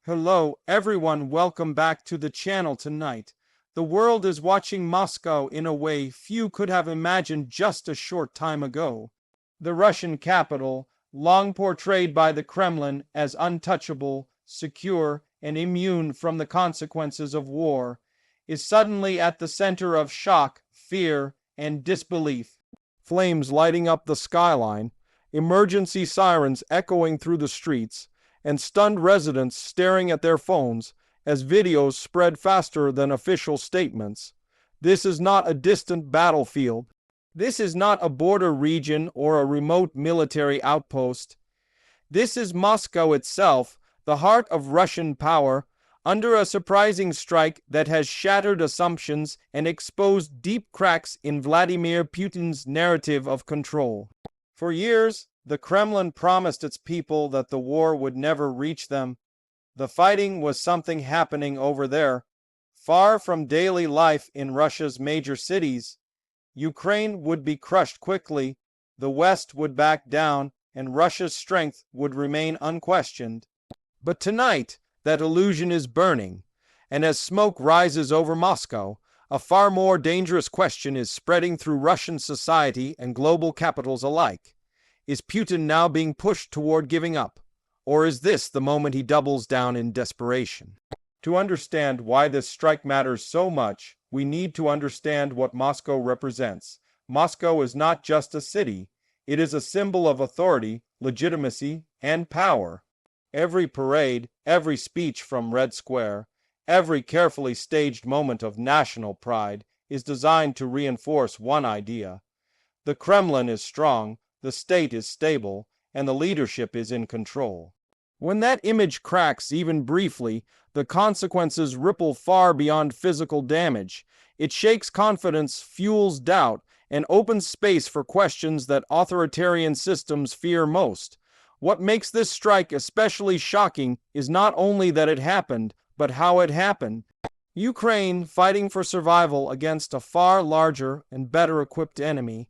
Hello everyone, welcome back to the channel tonight. The world is watching Moscow in a way few could have imagined just a short time ago. The Russian capital, long portrayed by the Kremlin as untouchable, secure, and immune from the consequences of war, is suddenly at the center of shock, fear, and disbelief. Flames lighting up the skyline, emergency sirens echoing through the streets, and stunned residents staring at their phones as videos spread faster than official statements. This is not a distant battlefield. This is not a border region or a remote military outpost. This is Moscow itself, the heart of Russian power, under a surprising strike that has shattered assumptions and exposed deep cracks in Vladimir Putin's narrative of control. For years, the Kremlin promised its people that the war would never reach them. The fighting was something happening over there, far from daily life in Russia's major cities. Ukraine would be crushed quickly, the West would back down, and Russia's strength would remain unquestioned. But tonight, that illusion is burning, and as smoke rises over Moscow, a far more dangerous question is spreading through Russian society and global capitals alike. Is Putin now being pushed toward giving up? Or is this the moment he doubles down in desperation? To understand why this strike matters so much, we need to understand what Moscow represents. Moscow is not just a city. It is a symbol of authority, legitimacy, and power. Every parade, every speech from Red Square, every carefully staged moment of national pride is designed to reinforce one idea. The Kremlin is strong, the state is stable, and the leadership is in control. When that image cracks even briefly, the consequences ripple far beyond physical damage. It shakes confidence, fuels doubt, and opens space for questions that authoritarian systems fear most. What makes this strike especially shocking is not only that it happened, but how it happened. Ukraine, fighting for survival against a far larger and better equipped enemy,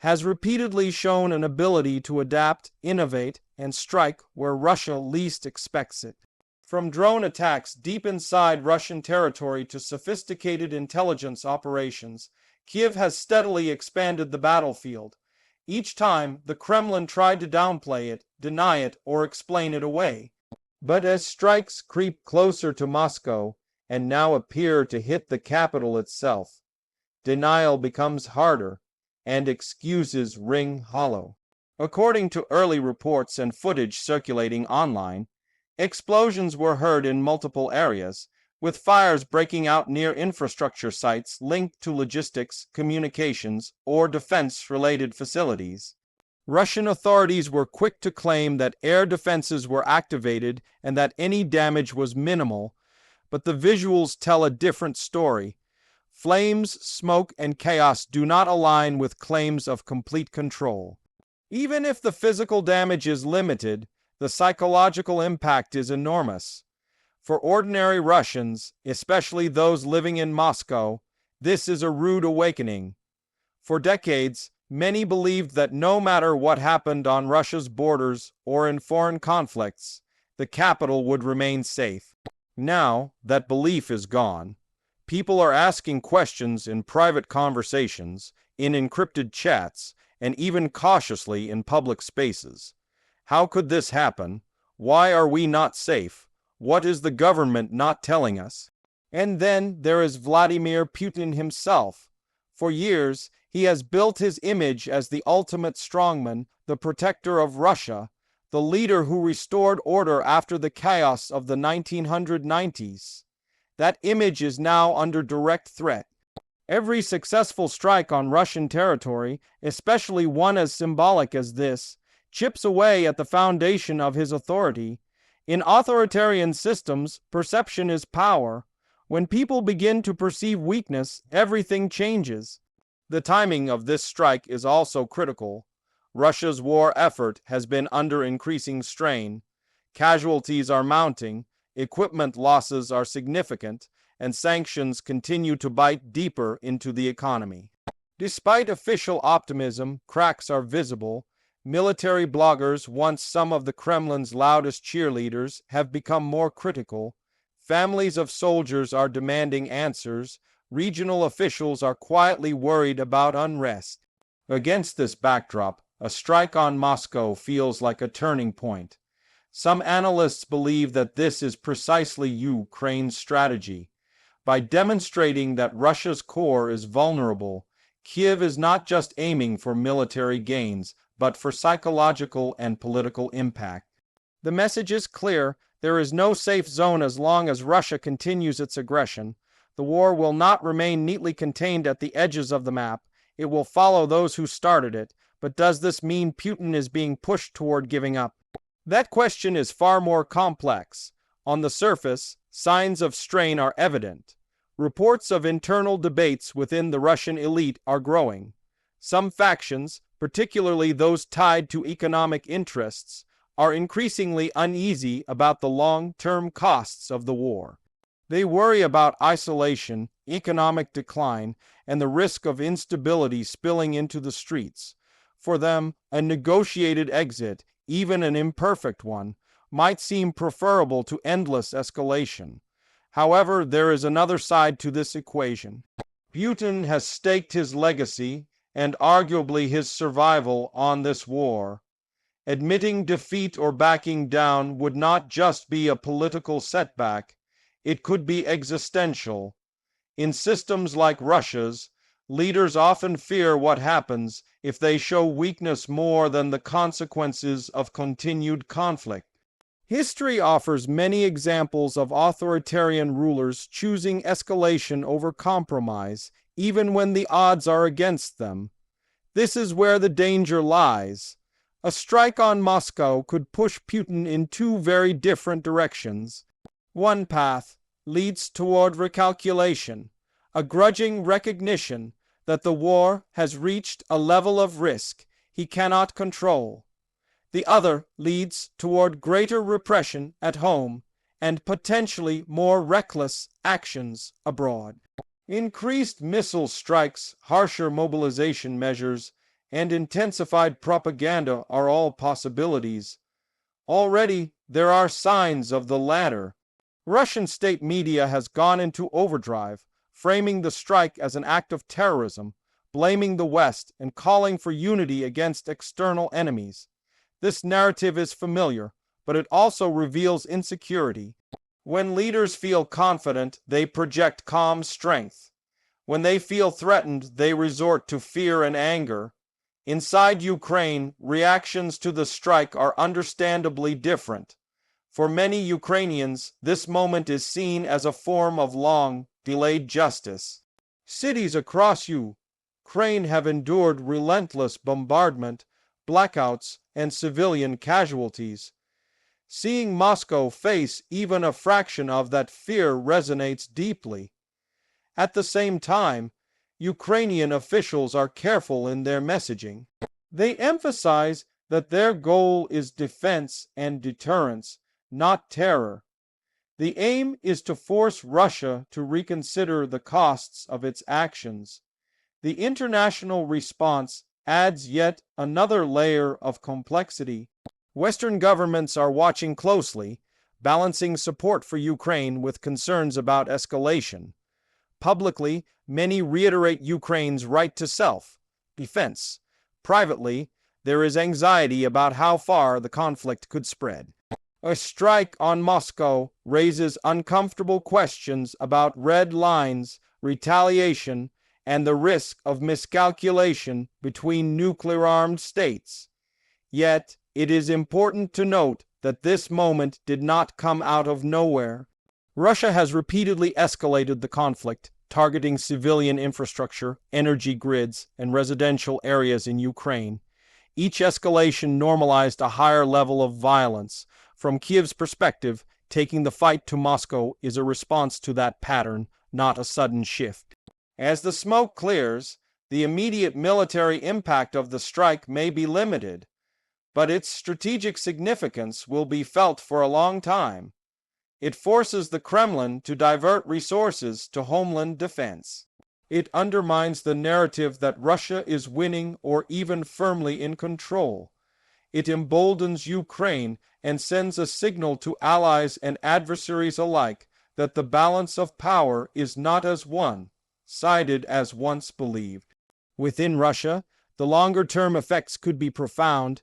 has repeatedly shown an ability to adapt, innovate, and strike where Russia least expects it. From drone attacks deep inside Russian territory to sophisticated intelligence operations, Kiev has steadily expanded the battlefield. Each time, the Kremlin tried to downplay it, deny it, or explain it away. But as strikes creep closer to Moscow, and now appear to hit the capital itself, denial becomes harder, and excuses ring hollow. According to early reports and footage circulating online, explosions were heard in multiple areas, with fires breaking out near infrastructure sites linked to logistics, communications, or defense-related facilities. Russian authorities were quick to claim that air defenses were activated and that any damage was minimal, but the visuals tell a different story. Flames, smoke, and chaos do not align with claims of complete control. Even if the physical damage is limited, the psychological impact is enormous. For ordinary Russians, especially those living in Moscow, this is a rude awakening. For decades, many believed that no matter what happened on Russia's borders or in foreign conflicts, the capital would remain safe. Now, that belief is gone. People are asking questions in private conversations, in encrypted chats, and even cautiously in public spaces. How could this happen? Why are we not safe? What is the government not telling us? And then there is Vladimir Putin himself. For years, he has built his image as the ultimate strongman, the protector of Russia, the leader who restored order after the chaos of the 1990s. That image is now under direct threat. Every successful strike on Russian territory, especially one as symbolic as this, chips away at the foundation of his authority. In authoritarian systems, perception is power. When people begin to perceive weakness, everything changes. The timing of this strike is also critical. Russia's war effort has been under increasing strain. Casualties are mounting, equipment losses are significant, and sanctions continue to bite deeper into the economy. Despite official optimism, cracks are visible. Military bloggers, once some of the Kremlin's loudest cheerleaders, have become more critical. Families of soldiers are demanding answers. Regional officials are quietly worried about unrest. Against this backdrop, a strike on Moscow feels like a turning point. Some analysts believe that this is precisely Ukraine's strategy. By demonstrating that Russia's core is vulnerable, Kiev is not just aiming for military gains, but for psychological and political impact. The message is clear: there is no safe zone as long as Russia continues its aggression. The war will not remain neatly contained at the edges of the map. It will follow those who started it. But does this mean Putin is being pushed toward giving up? That question is far more complex. On the surface, signs of strain are evident. Reports of internal debates within the Russian elite are growing. Some factions, particularly those tied to economic interests, are increasingly uneasy about the long-term costs of the war. They worry about isolation, economic decline, and the risk of instability spilling into the streets. For them, a negotiated exit, even an imperfect one, might seem preferable to endless escalation. However, there is another side to this equation. Putin has staked his legacy and arguably his survival on this war. Admitting defeat or backing down would not just be a political setback, it could be existential. In systems like Russia's, leaders often fear what happens if they show weakness more than the consequences of continued conflict. History offers many examples of authoritarian rulers choosing escalation over compromise, even when the odds are against them. This is where the danger lies. A strike on Moscow could push Putin in two very different directions. One path leads toward recalculation, a grudging recognition that the war has reached a level of risk he cannot control. The other leads toward greater repression at home and potentially more reckless actions abroad. Increased missile strikes, harsher mobilization measures, and intensified propaganda are all possibilities. Already there are signs of the latter. Russian state media has gone into overdrive, framing the strike as an act of terrorism, blaming the West, and calling for unity against external enemies. This narrative is familiar, but it also reveals insecurity. When leaders feel confident, they project calm strength. When they feel threatened, they resort to fear and anger. Inside Ukraine, reactions to the strike are understandably different. For many Ukrainians, this moment is seen as a form of long, delayed justice. Cities across Ukraine have endured relentless bombardment, blackouts, and civilian casualties. Seeing Moscow face even a fraction of that fear resonates deeply. At the same time, Ukrainian officials are careful in their messaging. They emphasize that their goal is defense and deterrence, not terror. The aim is to force Russia to reconsider the costs of its actions. The international response adds yet another layer of complexity. Western governments are watching closely, balancing support for Ukraine with concerns about escalation. Publicly, many reiterate Ukraine's right to self-defense. Privately, there is anxiety about how far the conflict could spread. A strike on Moscow raises uncomfortable questions about red lines, retaliation, and the risk of miscalculation between nuclear-armed states. Yet, it is important to note that this moment did not come out of nowhere. Russia has repeatedly escalated the conflict, targeting civilian infrastructure, energy grids, and residential areas in Ukraine. Each escalation normalized a higher level of violence. From Kiev's perspective, taking the fight to Moscow is a response to that pattern, not a sudden shift. As the smoke clears, the immediate military impact of the strike may be limited, but its strategic significance will be felt for a long time. It forces the Kremlin to divert resources to homeland defense. It undermines the narrative that Russia is winning or even firmly in control. It emboldens Ukraine and sends a signal to allies and adversaries alike that the balance of power is not as one-sided as once believed. Within Russia, the longer-term effects could be profound.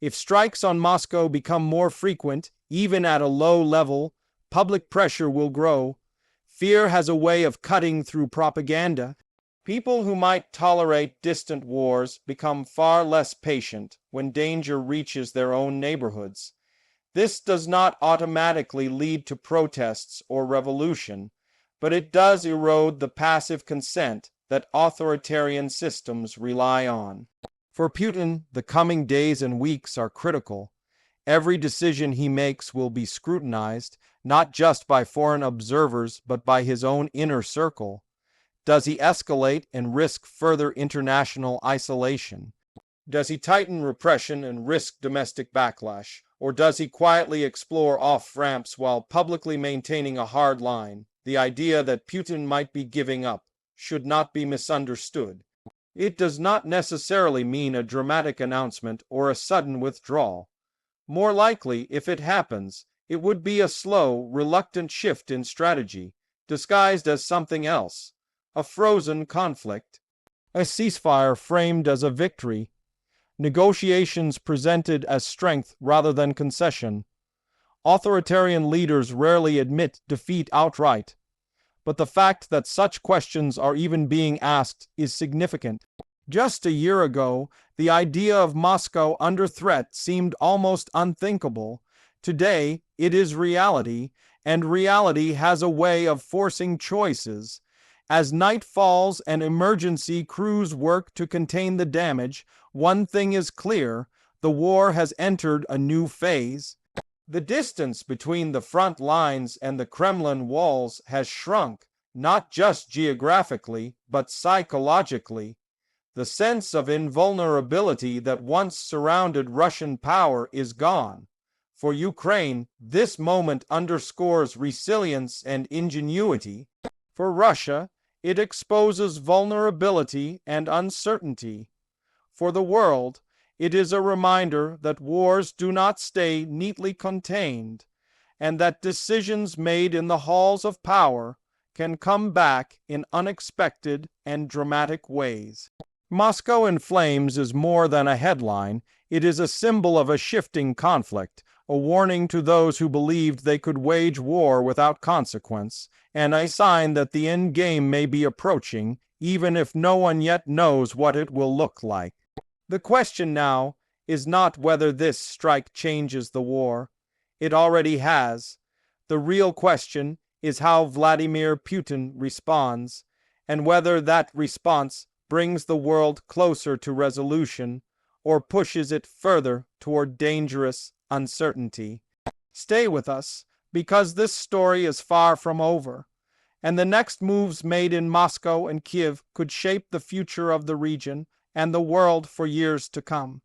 If strikes on Moscow become more frequent, even at a low level, public pressure will grow. Fear has a way of cutting through propaganda. People who might tolerate distant wars become far less patient when danger reaches their own neighborhoods. This does not automatically lead to protests or revolution, but it does erode the passive consent that authoritarian systems rely on. For Putin, the coming days and weeks are critical. Every decision he makes will be scrutinized, not just by foreign observers, but by his own inner circle. Does he escalate and risk further international isolation? Does he tighten repression and risk domestic backlash? Or does he quietly explore off-ramps while publicly maintaining a hard line? The idea that Putin might be giving up should not be misunderstood. It does not necessarily mean a dramatic announcement or a sudden withdrawal. More likely, if it happens, it would be a slow, reluctant shift in strategy, disguised as something else, a frozen conflict, a ceasefire framed as a victory, negotiations presented as strength rather than concession. Authoritarian leaders rarely admit defeat outright, but the fact that such questions are even being asked is significant. Just a year ago, the idea of Moscow under threat seemed almost unthinkable. Today, it is reality, and reality has a way of forcing choices. As night falls and emergency crews work to contain the damage, one thing is clear: the war has entered a new phase. The distance between the front lines and the Kremlin walls has shrunk, not just geographically, but psychologically. The sense of invulnerability that once surrounded Russian power is gone. For Ukraine, this moment underscores resilience and ingenuity. For Russia, it exposes vulnerability and uncertainty. For the world, it is a reminder that wars do not stay neatly contained, and that decisions made in the halls of power can come back in unexpected and dramatic ways. Moscow in Flames is more than a headline. It is a symbol of a shifting conflict, a warning to those who believed they could wage war without consequence, and a sign that the end game may be approaching, even if no one yet knows what it will look like. The question now is not whether this strike changes the war. It already has. The real question is how Vladimir Putin responds, and whether that response brings the world closer to resolution or pushes it further toward dangerous uncertainty. Stay with us, because this story is far from over, and the next moves made in Moscow and Kiev could shape the future of the region and the world for years to come.